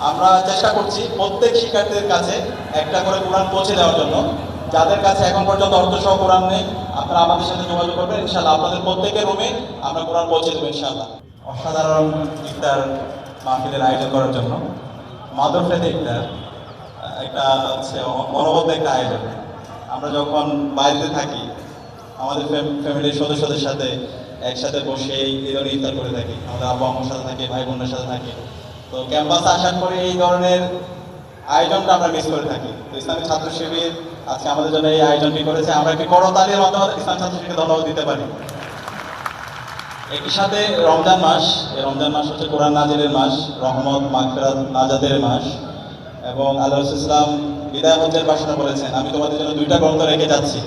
আমরা চেষ্টা করছি প্রত্যেক শিক্ষার্থীদের কাছে একটা করে কোরআন পৌঁছে দেওয়ার জন্য। যাদের কাছে এখন পর্যন্ত অর্থসহ কোরআন নেই, আপনারা আমাদের সাথে যোগাযোগ করবেন, ইনশাআল্লাহ আপনাদের প্রত্যেকের রুমে আমরা কোরআন পৌঁছে দেবো ইনশাআল্লাহ। অসাধারণ ইফতার মাহফিলের আয়োজন করার জন্য মাদ্রাসাতে ইফতার একটা হচ্ছে অনবদ্য একটা আয়োজন। আমরা যখন বাইরে থাকি আমাদের ফ্যামিলির সদস্যদের সাথে একসাথে বসে এই ধরনের ইফতার করে থাকি, আমাদের আব্বা আম্মার সাথে থাকি, ভাই বোনের সাথে থাকি। তো ক্যাম্পাসে আসার পরে এই ধরনের আয়োজনটা আমরা মিস করে থাকি। তো ইসলামী ছাত্র শিবির আজকে আমাদের জন্য এই আয়োজনটি করেছে, আমরা একটি করতালির মাধ্যমে ইসলামী ছাত্র শিবিরকে ধন্যবাদ দিতে পারি। একই সাথে রমজান মাস, এই রমজান মাস হচ্ছে কোরআন নাজিলের মাস, রহমত মাগফিরাত নাজাতের মাস, এবং আল্লাহ রাসূল ইসলাম বিদায় হজ্জের ভাষণে বলেছেন, আমি তোমাদের জন্য দুইটা গ্রন্থ রেখে যাচ্ছি,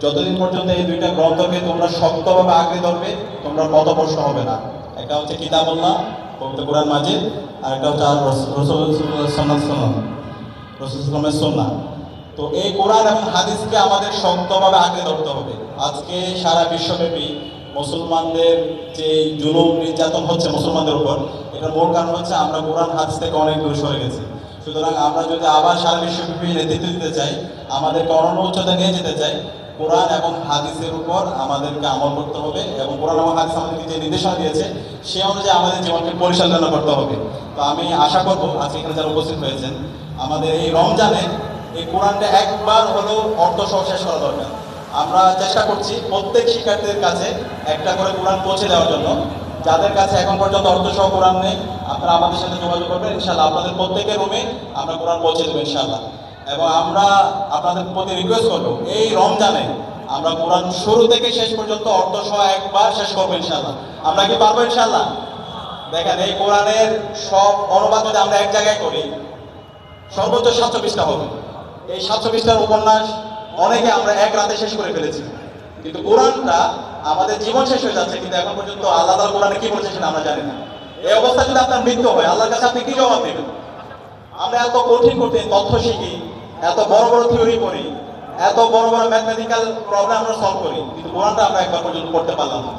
যতদিন পর্যন্ত এই দুইটা গ্রন্থকে তোমরা শক্তভাবে আঁকড়ে ধরবে তোমরা পথভ্রষ্ট হবে না। একটা হচ্ছে কিতাবুল্লাহ পবিত্র কোরআন মাজিদ, আর একটা হচ্ছে রাসূলুল্লাহ সুন্নাহ। তো এই কোরআন এবং হাদিসকে আমাদের শক্তভাবে আঁকড়ে ধরতে হবে। আজকে সারা বিশ্বব্যাপী মুসলমানদের যে জুলুম নির্যাতন হচ্ছে মুসলমানদের উপর, এটার মূল কারণ হচ্ছে আমরা কোরআন হাদিস থেকে অনেক দূরে সরে গেছি। সুতরাং আমরা যদি আবার সারা বিশ্বব্যাপী নেতৃত্ব দিতে চাই, আমাদেরকে অনন্য উচ্চতা নিয়ে যেতে চাই, কোরআন এবং হাদিসের উপর আমাদেরকে আমল করতে হবে, এবং কোরআন এবং হাদিস আমাদেরকে যে নির্দেশনা দিয়েছে সে অনুযায়ী আমাদের জীবনকে পরিচালনা করতে হবে। তো আমি আশা করব আজকে এখানে যারা উপস্থিত হয়েছেন, আমাদের এই রমজানে এই কোরআনটা একবার হলেও অর্থসহ শেষ করা দরকার। আমরা চেষ্টা করছি প্রত্যেক শিক্ষার্থীদের কাছে একটা করে কোরআন পৌঁছে দেওয়ার জন্য। যাদের কাছে এখন পর্যন্ত অর্থসহ কোরআন নেই, আপনারা আমাদের সাথে যোগাযোগ করবেন, ইনশাআল্লাহ আপনাদের প্রত্যেকের রুমে আমরা কোরআন পৌঁছে দেবো ইনশাআল্লাহ। এবং আমরা আপনাদের প্রতি রিকোয়েস্ট করবো, এই রমজানে আমরা কোরআন শুরু থেকে শেষ পর্যন্ত অর্থসহ একবার শেষ করবো ইনশাআল্লাহ। আমরা কি পারবো ইনশাআল্লাহ? দেখেন, এই কোরআনের সব অনুবাদ যদি আমরা এক জায়গায় করি সর্বোচ্চ 700 পৃষ্ঠা হবে। এই 700 পৃষ্ঠার উপন্যাস অনেকে আমরা এক রাতে শেষ করে ফেলেছি, কিন্তু কোরআনটা আমাদের জীবন শেষ হয়ে যাচ্ছে, কিন্তু এখন পর্যন্ত আল্লাহ তাআলা কোরআনে কি বলছে সেটা আমরা জানি না। এই অবস্থা যদি আপনার মৃত্যু হয়, আল্লাহর কাছে আপনি কি জবাব দেবেন? আমরা এত কঠিন কঠিন তথ্য শিখি, এত বড় বড় থিওরি পড়ি, এত বড় বড় ম্যাথমেটিক্যাল প্রবলেম আমরা সলভ করি, কিন্তু কোরআনটা আমরা একবার পর্যন্ত পড়তে পারলাম না।